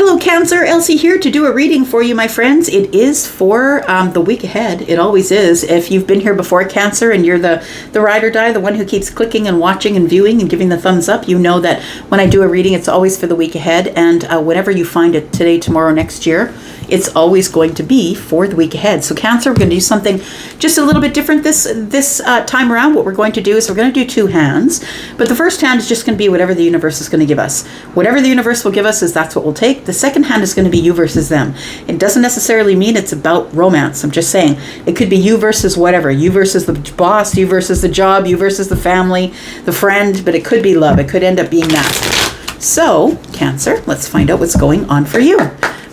Hello Cancer, Elsie here to do a reading for you, my friends. It is for the week ahead. It always is. If you've been here before, Cancer, and you're the ride or die, the one who keeps clicking and watching and viewing and giving the thumbs up, you know that when I do a reading, it's always for the week ahead. And whenever you find it today, tomorrow, next year, it's always going to be for the week ahead. So Cancer, we're going to do something just a little bit different this time around. What we're going to do is we're going to do two hands, but the first hand is just going to be whatever the universe is going to give us. Whatever the universe will give us that's what we'll take. The second hand is going to be you versus them. It doesn't necessarily mean it's about romance. I'm just saying it could be you versus whatever. You versus the boss, you versus the job, you versus the family, the friend, but it could be love. It could end up being that. So, Cancer, let's find out what's going on for you.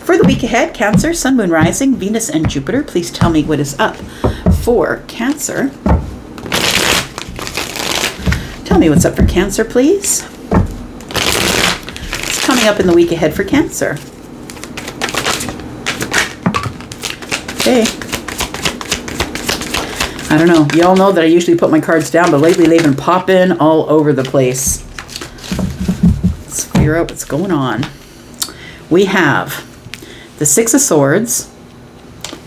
For the week ahead, Cancer, Sun, Moon, Rising, Venus, and Jupiter, please tell me what is up for Cancer. Tell me what's up for Cancer, please. What's coming up in the week ahead for Cancer? Okay. I don't know. Y'all know that I usually put my cards down, but lately they've been popping all over the place. Let's figure out what's going on. We have the Six of Swords,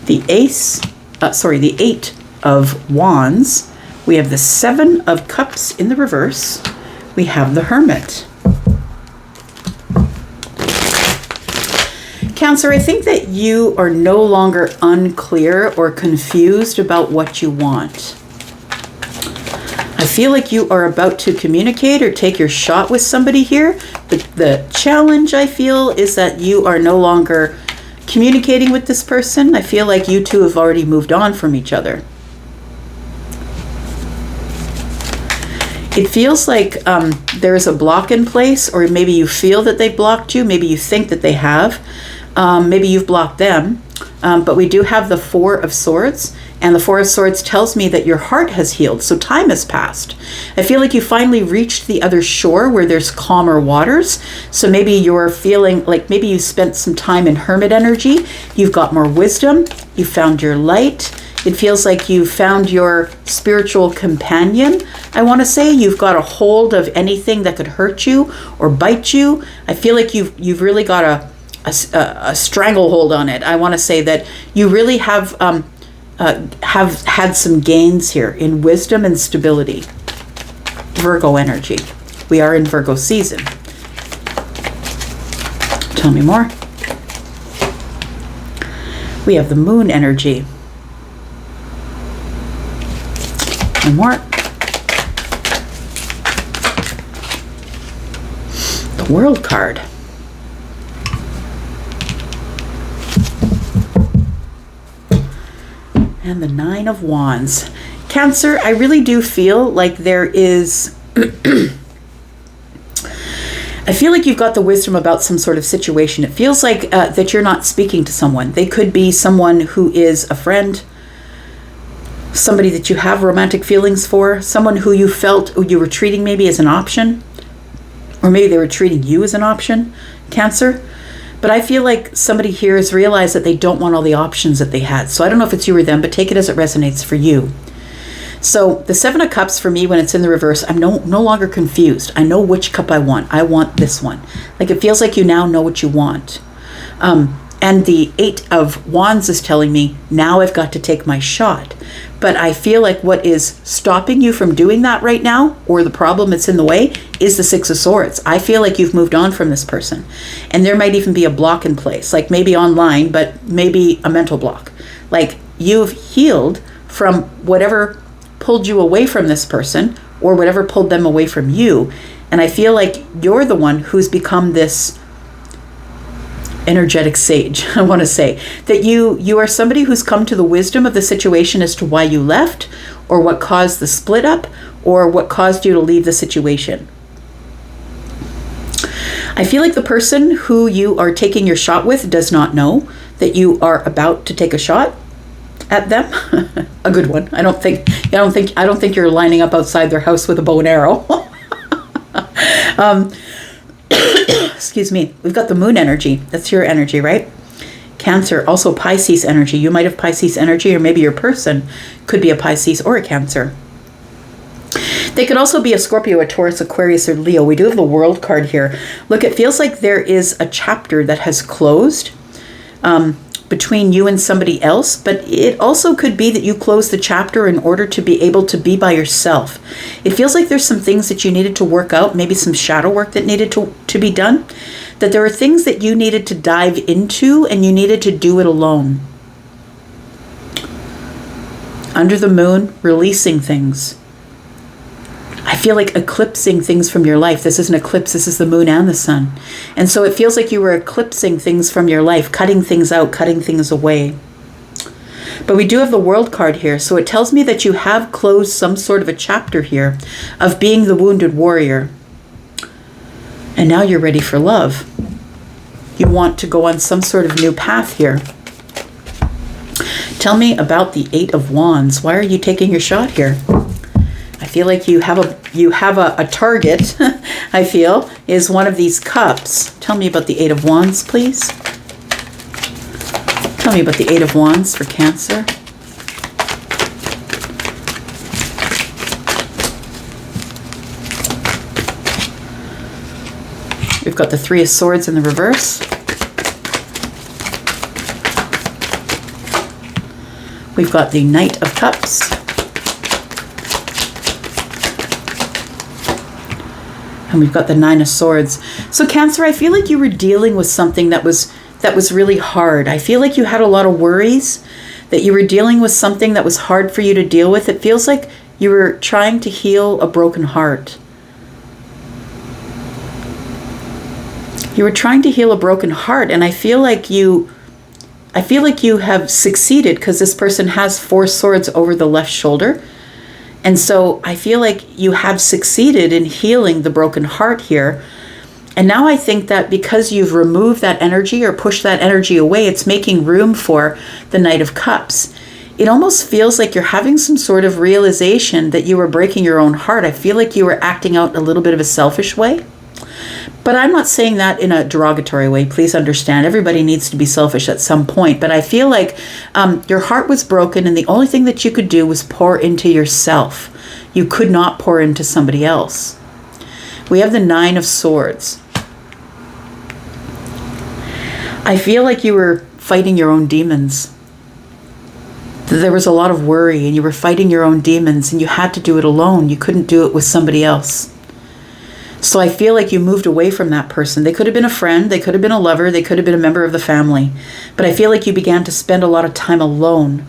the the Eight of Wands. We have the Seven of Cups in the reverse. We have the Hermit. Cancer, I think that you are no longer unclear or confused about what you want. I feel like you are about to communicate or take your shot with somebody here, but the challenge I feel is that you are no longer communicating with this person. I feel like you two have already moved on from each other. It feels like there is a block in place, or maybe you feel that they've blocked you. Maybe you think that they have. Maybe you've blocked them. But we do have the Four of Swords, and the Four of Swords tells me that your heart has healed, so time has passed. I feel like you finally reached the other shore where there's calmer waters, so maybe you're feeling like maybe you spent some time in hermit energy, you've got more wisdom, you found your light, it feels like you found your spiritual companion. I want to say you've got a hold of anything that could hurt you or bite you. I feel like you've really got a stranglehold on it. I want to say that you really have had some gains here in wisdom and stability. Virgo energy. We are in Virgo season. Tell me more. We have the Moon energy. And more. The World card. And the Nine of Wands. Cancer, I really do feel like there is... I feel like you've got the wisdom about some sort of situation. It feels like that you're not speaking to someone. They could be someone who is a friend, somebody that you have romantic feelings for, someone who you felt you were treating maybe as an option, or maybe they were treating you as an option, Cancer. But I feel like somebody here has realized that they don't want all the options that they had. So I don't know if it's you or them, but take it as it resonates for you. So the Seven of Cups for me, when it's in the reverse, I'm no longer confused. I know which cup I want. I want this one. Like it feels like you now know what you want. And the Eight of Wands is telling me, now I've got to take my shot. But I feel like what is stopping you from doing that right now, or the problem that's in the way, is the Six of Swords. I feel like you've moved on from this person. And there might even be a block in place, like maybe online, but maybe a mental block. Like you've healed from whatever pulled you away from this person, or whatever pulled them away from you. And I feel like you're the one who's become this energetic sage. I want to say that you are somebody who's come to the wisdom of the situation as to why you left, or what caused the split up, or what caused you to leave the situation. I feel like the person who you are taking your shot with does not know that you are about to take a shot at them. A good one. I don't think you're lining up outside their house with a bow and arrow. Excuse me. We've got the Moon energy. That's your energy, right? Cancer, also Pisces energy. You might have Pisces energy, or maybe your person could be a Pisces or a Cancer. They could also be a Scorpio, a Taurus, Aquarius, or Leo. We do have the World card here. Look, it feels like there is a chapter that has closed between you and somebody else, but it also could be that you closed the chapter in order to be able to be by yourself. It feels like there's some things that you needed to work out, maybe some shadow work that needed to be done, that there are things that you needed to dive into and you needed to do it alone. Under the moon, releasing things. I feel like eclipsing things from your life. This is an eclipse. This is the moon and the sun. And so it feels like you were eclipsing things from your life, cutting things out, cutting things away. But we do have the World card here. So it tells me that you have closed some sort of a chapter here of being the wounded warrior. And now you're ready for love. You want to go on some sort of new path here. Tell me about the Eight of Wands. Why are you taking your shot here? I feel like you have a target, I feel, is one of these cups. Tell me about the Eight of Wands, please. Tell me about the Eight of Wands for Cancer. We've got the Three of Swords in the reverse. We've got the Knight of Cups. And we've got the Nine of Swords. So Cancer, I feel like you were dealing with something that was really hard. I feel like you had a lot of worries, that you were dealing with something that was hard for you to deal with. It feels like you were trying to heal a broken heart. You were trying to heal a broken heart, and I feel like you have succeeded because this person has 4 swords over the left shoulder. And so I feel like you have succeeded in healing the broken heart here. And now I think that because you've removed that energy or pushed that energy away, it's making room for the Knight of Cups. It almost feels like you're having some sort of realization that you were breaking your own heart. I feel like you were acting out in a little bit of a selfish way. But I'm not saying that in a derogatory way. Please understand, everybody needs to be selfish at some point. But I feel like your heart was broken and the only thing that you could do was pour into yourself. You could not pour into somebody else. We have the Nine of Swords. I feel like you were fighting your own demons. There was a lot of worry and you were fighting your own demons and you had to do it alone. You couldn't do it with somebody else. So I feel like you moved away from that person. They could have been a friend, they could have been a lover, they could have been a member of the family. But I feel like you began to spend a lot of time alone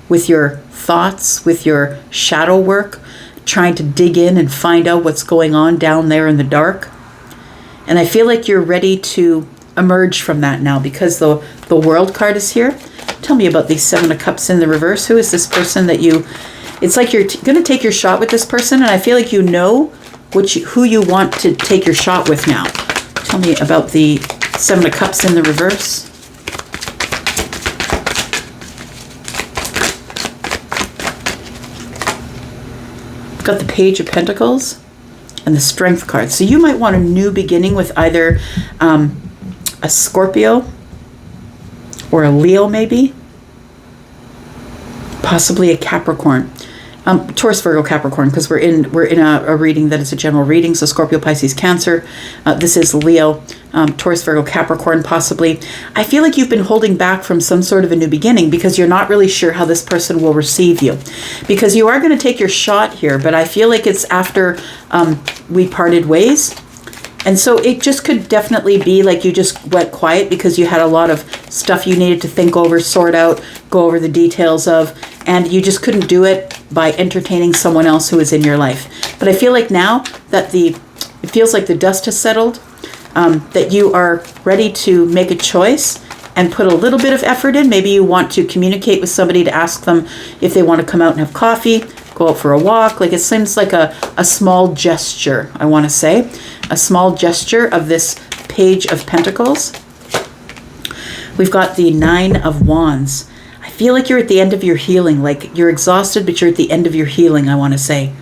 with your thoughts, with your shadow work, trying to dig in and find out what's going on down there in the dark. And I feel like you're ready to emerge from that now because the World card is here. Tell me about the Seven of Cups in the reverse. Who is this person that it's like you're going to take your shot with this person, and I feel like you know who you want to take your shot with now. Tell me about the Seven of Cups in the reverse. Got the Page of Pentacles and the Strength card. So you might want a new beginning with either a Scorpio or a Leo maybe. Possibly a Capricorn. Taurus, Virgo, Capricorn, because we're in a reading that is a general reading. So Scorpio, Pisces, Cancer. This is Leo, Taurus, Virgo, Capricorn, possibly. I feel like you've been holding back from some sort of a new beginning because you're not really sure how this person will receive you. Because you are going to take your shot here, but I feel like it's after we parted ways. And so it just could definitely be like you just went quiet because you had a lot of stuff you needed to think over, sort out, go over the details of, and you just couldn't do it by entertaining someone else who is in your life. But I feel like now that it feels like the dust has settled, that you are ready to make a choice and put a little bit of effort in. Maybe you want to communicate with somebody to ask them if they want to come out and have coffee, go out for a walk. Like it seems like a small gesture, I want to say. A small gesture of this Page of Pentacles. We've got the Nine of Wands. I feel like you're at the end of your healing. Like you're exhausted, but you're at the end of your healing, I want to say.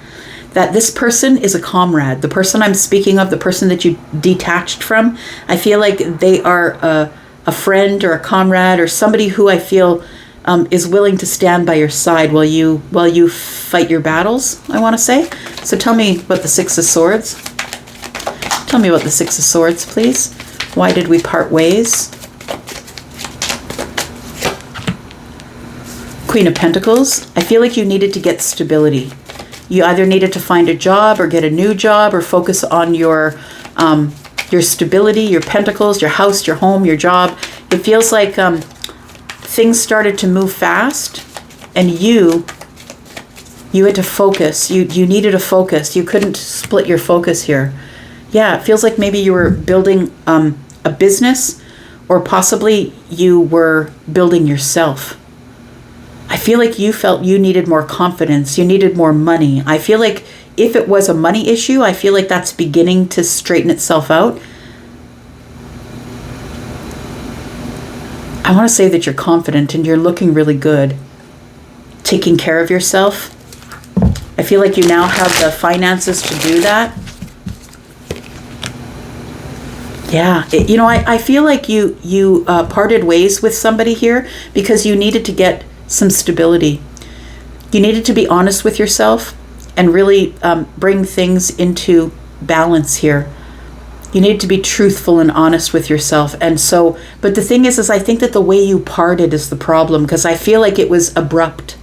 That this person is a comrade. The person I'm speaking of, the person that you detached from, I feel like they are a friend or a comrade or somebody who I feel is willing to stand by your side while you fight your battles, I want to say. So tell me about the Six of Swords. Tell me about the Six of Swords, please. Why did we part ways? Queen of Pentacles. I feel like you needed to get stability. You either needed to find a job or get a new job or focus on your stability, your pentacles, your house, your home, your job. It feels like things started to move fast and you had to focus. You needed a focus. You couldn't split your focus here. Yeah, it feels like maybe you were building a business, or possibly you were building yourself. I feel like you felt you needed more confidence. You needed more money. I feel like if it was a money issue, I feel like that's beginning to straighten itself out. I want to say that you're confident and you're looking really good, taking care of yourself. I feel like you now have the finances to do that. Yeah, I feel like you parted ways with somebody here because you needed to get some stability. You needed to be honest with yourself and really bring things into balance here. You need to be truthful and honest with yourself. And so, but the thing is I think that the way you parted is the problem, because I feel like it was abrupt.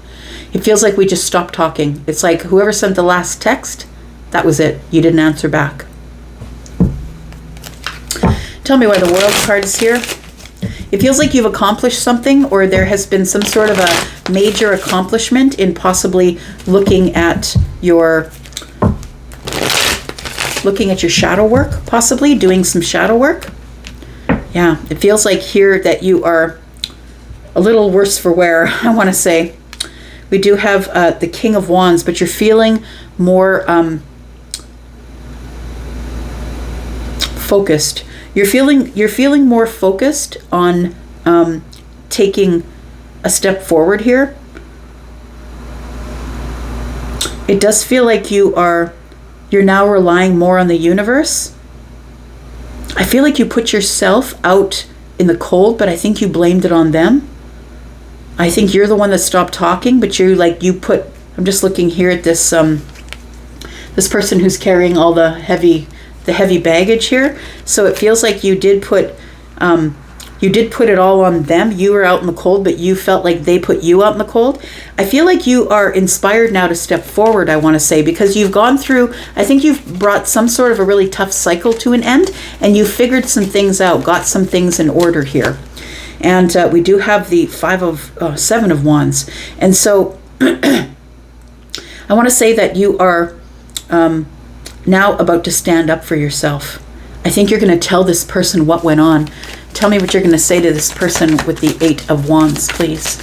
It feels like we just stopped talking. It's like whoever sent the last text, that was it. You didn't answer back. Tell me why the World card is here. It feels like you've accomplished something, or there has been some sort of a major accomplishment in possibly looking at your shadow work, possibly doing some shadow work. Yeah, it feels like here that you are a little worse for wear, I want to say. We do have the King of Wands, but you're feeling more focused. You're feeling more focused on taking a step forward here. It does feel like you're now relying more on the universe. I feel like you put yourself out in the cold, but I think you blamed it on them. I think you're the one that stopped talking, but I'm just looking here at this this person who's carrying all the heavy baggage here. So it feels like you did put it all on them. You were out in the cold, but you felt like they put you out in the cold. I feel like you are inspired now to step forward, I want to say, because you've gone through, I think you've brought some sort of a really tough cycle to an end, and you figured some things out, got some things in order here. And we do have the Seven of Wands. And so I want to say that you are now about to stand up for yourself. I think you're going to tell this person what went on. Tell me what you're going to say to this person with the Eight of Wands, please.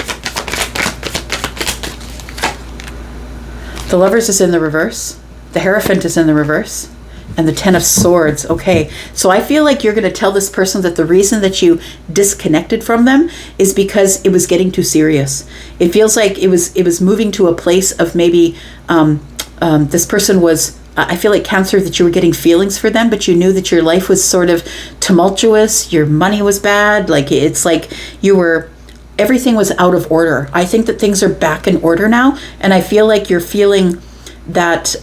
The Lovers is in the reverse. The Hierophant is in the reverse. And the Ten of Swords. Okay, so I feel like you're going to tell this person that the reason that you disconnected from them is because it was getting too serious. It feels like it was moving to a place of maybe this person was, I feel like Cancer, that you were getting feelings for them, but you knew that your life was sort of tumultuous. Your money was bad. Like, it's like everything was out of order. I think that things are back in order now. And I feel like you're feeling that,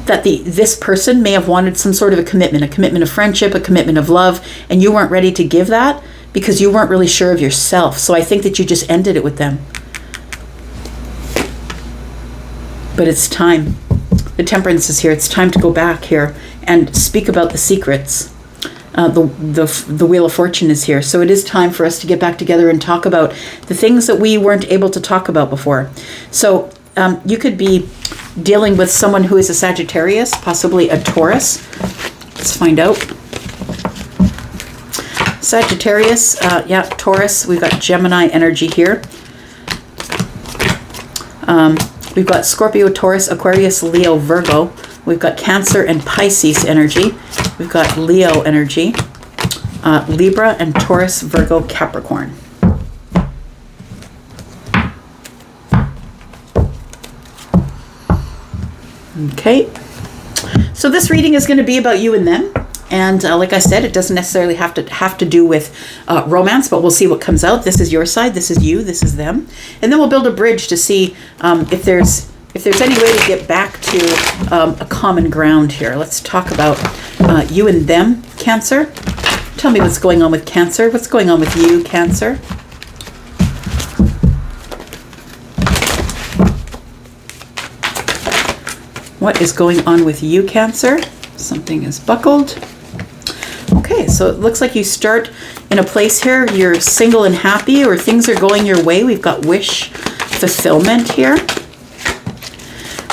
this person may have wanted some sort of a commitment of friendship, a commitment of love, and you weren't ready to give that because you weren't really sure of yourself. So I think that you just ended it with them. But it's time. The Temperance is here. It's time to go back here and speak about the secrets. The Wheel of Fortune is here. So it is time for us to get back together and talk about the things that we weren't able to talk about before. So you could be dealing with someone who is a Sagittarius, possibly a Taurus. Let's find out. Sagittarius, Taurus. We've got Gemini energy here. We've got Scorpio, Taurus, Aquarius, Leo, Virgo. We've got Cancer and Pisces energy. We've got Leo energy, Libra, and Taurus, Virgo, Capricorn. Okay. So this reading is going to be about you and them. And like I said, it doesn't necessarily have to do with romance, but we'll see what comes out. This is your side, this is you, this is them. And then we'll build a bridge to see if there's any way to get back to a common ground here. Let's talk about you and them, Cancer. Tell me what's going on with Cancer. What's going on with you, Cancer? What is going on with you, Cancer? Something is buckled. Okay, so it looks like you start in a place here. You're single and happy, or things are going your way. We've got wish fulfillment here.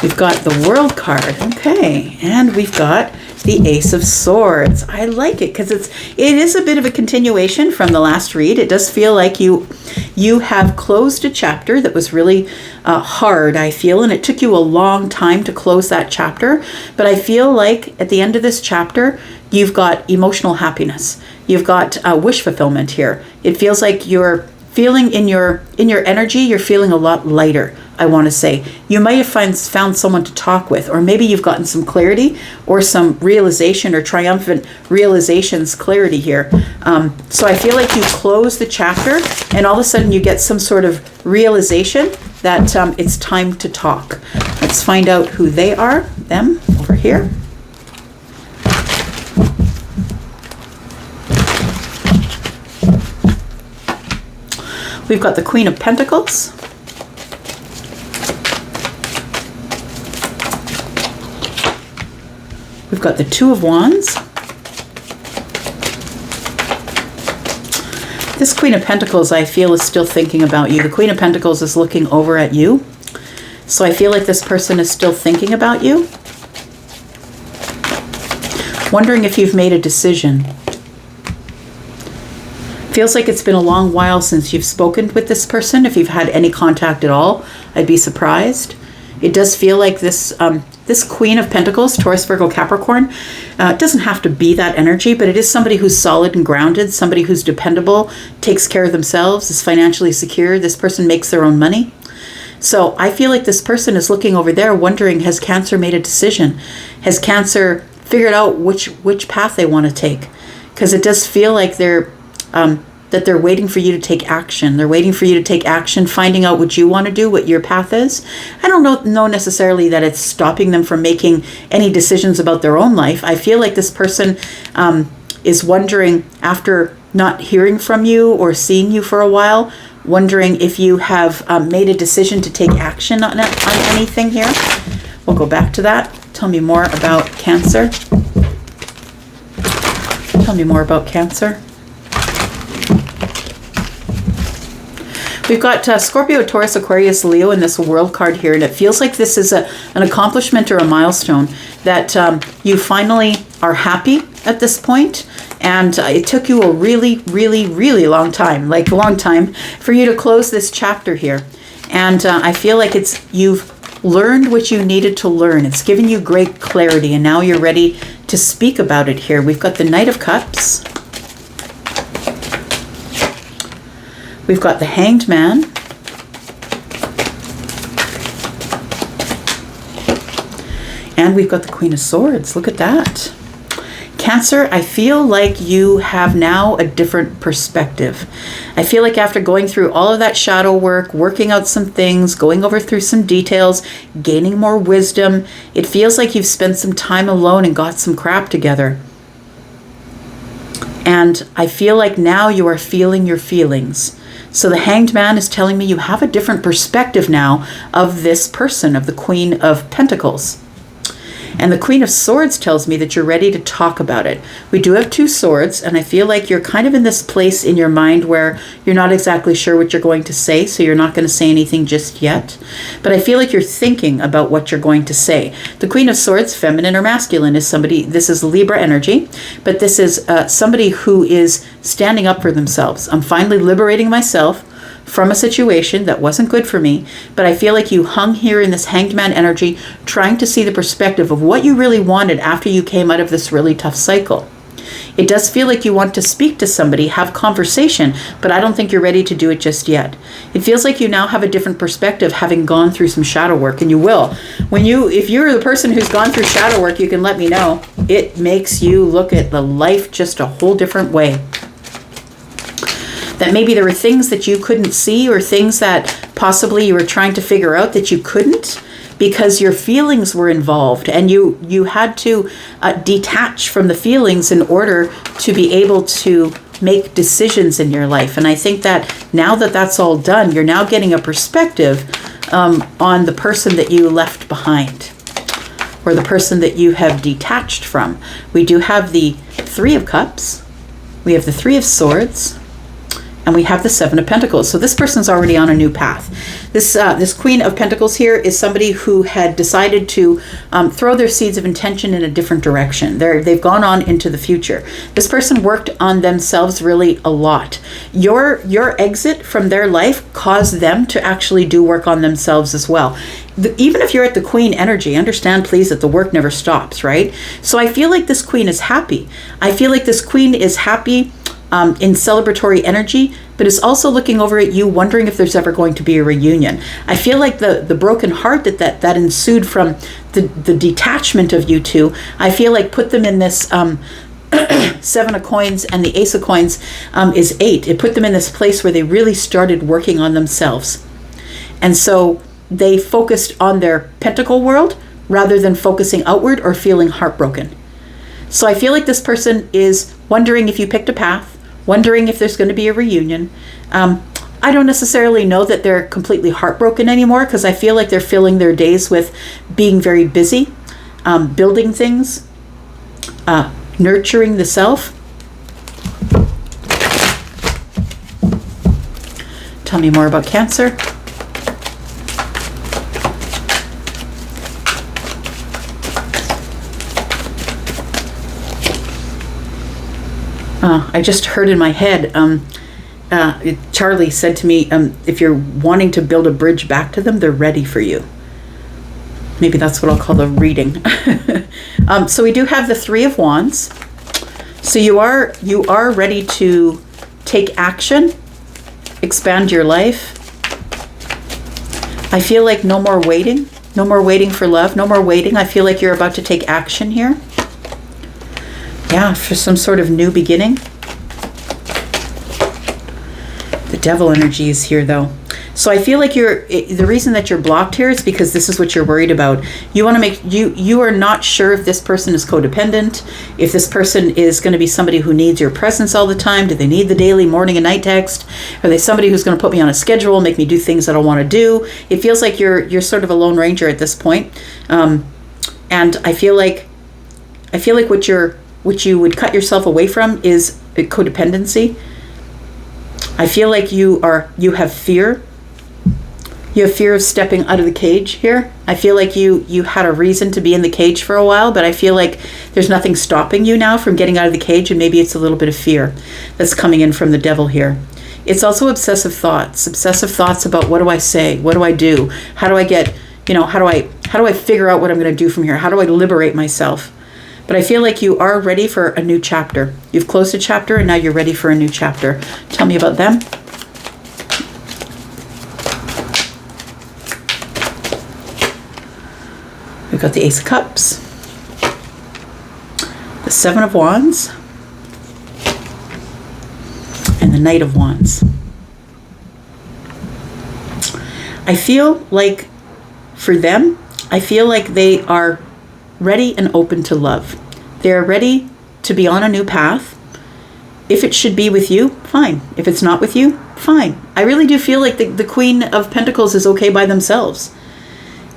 We've got the World card. Okay, and we've got the Ace of Swords. I like it because it is a bit of a continuation from the last read. It does feel like you have closed a chapter that was really hard, I feel, and it took you a long time to close that chapter. But I feel like at the end of this chapter, you've got emotional happiness. You've got wish fulfillment here. It feels like you're feeling in your energy, you're feeling a lot lighter, I want to say. You might have found someone to talk with, or maybe you've gotten some clarity or some realization or triumphant realizations, clarity here. So I feel like you close the chapter and all of a sudden you get some sort of realization that it's time to talk. Let's find out who they are, them over here. We've got the Queen of Pentacles. We've got the Two of Wands. This Queen of Pentacles, I feel, is still thinking about you. The Queen of Pentacles is looking over at you. So I feel like this person is still thinking about you. Wondering if you've made a decision. Feels like it's been a long while since you've spoken with this person. If you've had any contact at all, I'd be surprised. It does feel like this Queen of Pentacles, Taurus, Virgo, Capricorn, it doesn't have to be that energy, but it is somebody who's solid and grounded, somebody who's dependable, takes care of themselves, is financially secure. This person makes their own money. So I feel like this person is looking over there wondering, has Cancer made a decision? Has Cancer figured out which path they want to take? Because it does feel like that they're waiting for you to take action. They're waiting for you to take action, finding out what you want to do, what your path is. I don't know necessarily that it's stopping them from making any decisions about their own life. I feel like this person is wondering, after not hearing from you or seeing you for a while, wondering if you have made a decision to take action on anything here. We'll go back to that. Tell me more about Cancer. Tell me more about Cancer. We've got Scorpio, Taurus, Aquarius, Leo in this World card here, and it feels like this is an accomplishment or a milestone that you finally are happy at this point, and it took you a really, really, really long time, like a long time, for you to close this chapter here. And I feel like you've learned what you needed to learn. It's given you great clarity, and now you're ready to speak about it here. We've got the Knight of Cups. We've got the Hanged Man. And we've got the Queen of Swords. Look at that. Cancer, I feel like you have now a different perspective. I feel like after going through all of that shadow work, working out some things, going over through some details, gaining more wisdom, it feels like you've spent some time alone and got some crap together. And I feel like now you are feeling your feelings. So the Hanged Man is telling me you have a different perspective now of this person, of the Queen of Pentacles. And the Queen of Swords tells me that you're ready to talk about it. We do have two swords, and I feel like you're kind of in this place in your mind where you're not exactly sure what you're going to say, so you're not going to say anything just yet. But I feel like you're thinking about what you're going to say. The Queen of Swords, feminine or masculine, is somebody, this is Libra energy, but this is somebody who is standing up for themselves. I'm finally liberating myself from a situation that wasn't good for me, but I feel like you hung here in this Hanged Man energy, trying to see the perspective of what you really wanted after you came out of this really tough cycle. It does feel like you want to speak to somebody, have conversation, but I don't think you're ready to do it just yet. It feels like you now have a different perspective, having gone through some shadow work, and you will. If you're the person who's gone through shadow work, you can let me know. It makes you look at the life just a whole different way. That maybe there were things that you couldn't see, or things that possibly you were trying to figure out that you couldn't, because your feelings were involved, and you had to detach from the feelings in order to be able to make decisions in your life. And I think that now that that's all done, you're now getting a perspective on the person that you left behind, or the person that you have detached from. We do have the Three of Cups, we have the Three of Swords, and we have the Seven of Pentacles. So this person's already on a new path. This Queen of Pentacles here is somebody who had decided to throw their seeds of intention in a different direction. They've gone on into the future. This person worked on themselves really a lot. Your exit from their life caused them to actually do work on themselves as well. Even if you're at the Queen energy, understand please that the work never stops, right? So I feel like this Queen is happy. I feel like this Queen is happy in celebratory energy, but is also looking over at you, wondering if there's ever going to be a reunion. I feel like the broken heart that ensued from the detachment of you two, I feel like put them in this Seven of Coins, and the Ace of Coins is 8. It put them in this place where they really started working on themselves. And so they focused on their pentacle world rather than focusing outward or feeling heartbroken. So I feel like this person is wondering if you picked a path, wondering if there's going to be a reunion. I don't necessarily know that they're completely heartbroken anymore, because I feel like they're filling their days with being very busy, building things, nurturing the self. Tell me more about Cancer. I just heard in my head, Charlie said to me, if you're wanting to build a bridge back to them, they're ready for you. Maybe that's what I'll call the reading. So we do have the Three of Wands. So you are ready to take action, expand your life. I feel like no more waiting. No more waiting for love. No more waiting. I feel like you're about to take action here. Yeah, for some sort of new beginning. The Devil energy is here though. So I feel like the reason that you're blocked here is because this is what you're worried about. You want to make, you are not sure if this person is codependent, if this person is going to be somebody who needs your presence all the time. Do they need the daily morning and night text? Are they somebody who's going to put me on a schedule, make me do things that I want to do? It feels like you're sort of a lone ranger at this point. And I feel like what you would cut yourself away from is codependency. I feel like you have fear. You have fear of stepping out of the cage here. I feel like you had a reason to be in the cage for a while, but I feel like there's nothing stopping you now from getting out of the cage, and maybe it's a little bit of fear that's coming in from the Devil here. It's also obsessive thoughts about what do I say? What do I do? How do I get, how do I figure out what I'm going to do from here? How do I liberate myself? But I feel like you are ready for a new chapter. You've closed a chapter and now you're ready for a new chapter. Tell me about them. We've got the Ace of Cups, the Seven of Wands, and the Knight of Wands. I feel like for them, I feel like they are ready and open to love. They're ready to be on a new path. If it should be with you, fine. If it's not with you, fine. I really do feel like the Queen of Pentacles is okay by themselves.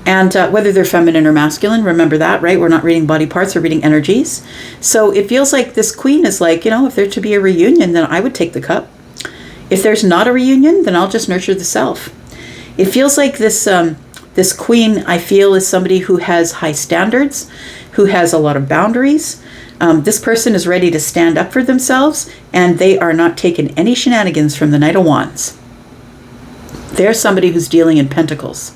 And whether they're feminine or masculine, remember that, right? We're not reading body parts, we're reading energies. So it feels like this Queen is like, if there to be a reunion, then I would take the cup. If there's not a reunion, then I'll just nurture the self. It feels like this Queen, I feel, is somebody who has high standards, who has a lot of boundaries. This person is ready to stand up for themselves, and they are not taking any shenanigans from the Knight of Wands. They're somebody who's dealing in pentacles.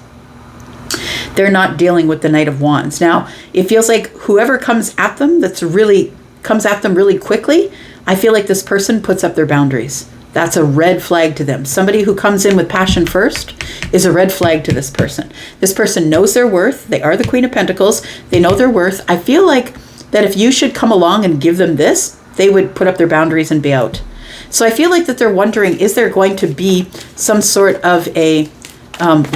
They're not dealing with the Knight of Wands. Now, it feels like whoever comes at them that's really comes at them really quickly, I feel like this person puts up their boundaries. That's a red flag to them. Somebody who comes in with passion first is a red flag to this person. This person knows their worth. They are the Queen of Pentacles. They know their worth. I feel like that if you should come along and give them this, they would put up their boundaries and be out. So I feel like that they're wondering, is there going to be some sort of a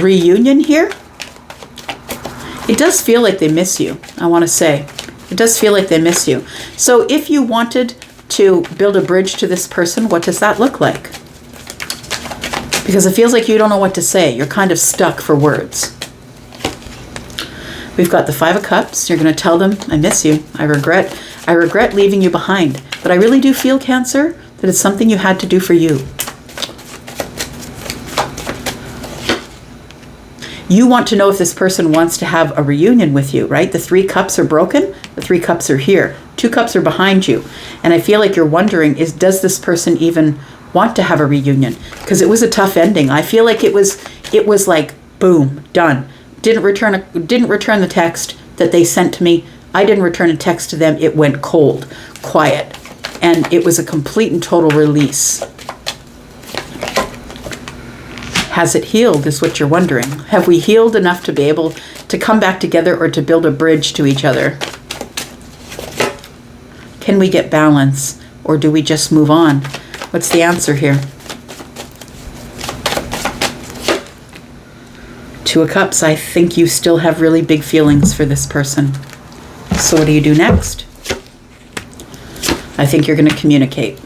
reunion here? It does feel like they miss you, I want to say. It does feel like they miss you. So if you wanted to build a bridge to this person, what does that look like? Because it feels like you don't know what to say. You're kind of stuck for words. We've got the Five of Cups. You're going to tell them, I miss you. I regret leaving you behind. But I really do feel, Cancer, that it's something you had to do for you. You want to know if this person wants to have a reunion with you, right? The 3 cups are broken. The 3 cups are here. 2 cups are behind you. And I feel like you're wondering, does this person even want to have a reunion? Because it was a tough ending. I feel like it was like, boom, done. Didn't return the text that they sent to me. I didn't return a text to them. It went cold, quiet. And it was a complete and total release. Has it healed, is what you're wondering. Have we healed enough to be able to come back together or to build a bridge to each other? Can we get balance, or do we just move on? What's the answer here? 2 of Cups. I think you still have really big feelings for this person. So what do you do next? I think you're going to communicate.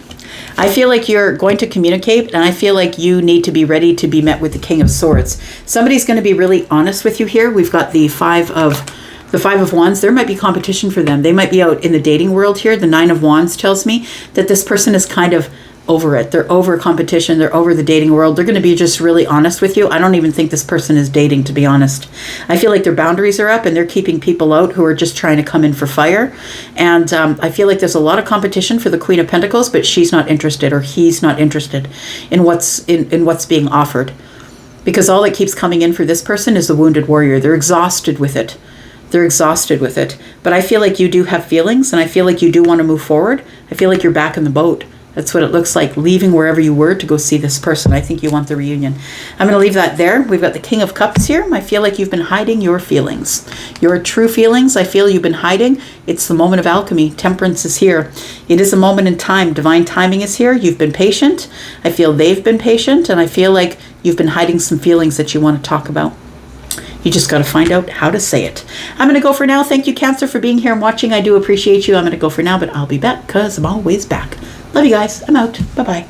I feel like you're going to communicate, and I feel like you need to be ready to be met with the King of Swords. Somebody's going to be really honest with you here. We've got the Five of Wands. There might be competition for them. They might be out in the dating world here. The 9 of Wands tells me that this person is kind of over it. They're over competition. They're over the dating world. They're going to be just really honest with you. I don't even think this person is dating, to be honest. I feel like their boundaries are up and they're keeping people out who are just trying to come in for fire. And I feel like there's a lot of competition for the Queen of Pentacles, but she's not interested, or he's not interested in what's being offered. Because all that keeps coming in for this person is the wounded warrior. They're exhausted with it. They're exhausted with it. But I feel like you do have feelings, and I feel like you do want to move forward. I feel like you're back in the boat. That's what it looks like, leaving wherever you were to go see this person. I think you want the reunion. I'm going to leave that there. We've got the King of Cups here. I feel like you've been hiding your feelings. Your true feelings, I feel you've been hiding. It's the moment of alchemy. Temperance is here. It is a moment in time. Divine timing is here. You've been patient. I feel they've been patient, and I feel like you've been hiding some feelings that you want to talk about. You just got to find out how to say it. I'm going to go for now. Thank you, Cancer, for being here and watching. I do appreciate you. I'm going to go for now, but I'll be back because I'm always back. Love you guys. I'm out. Bye-bye.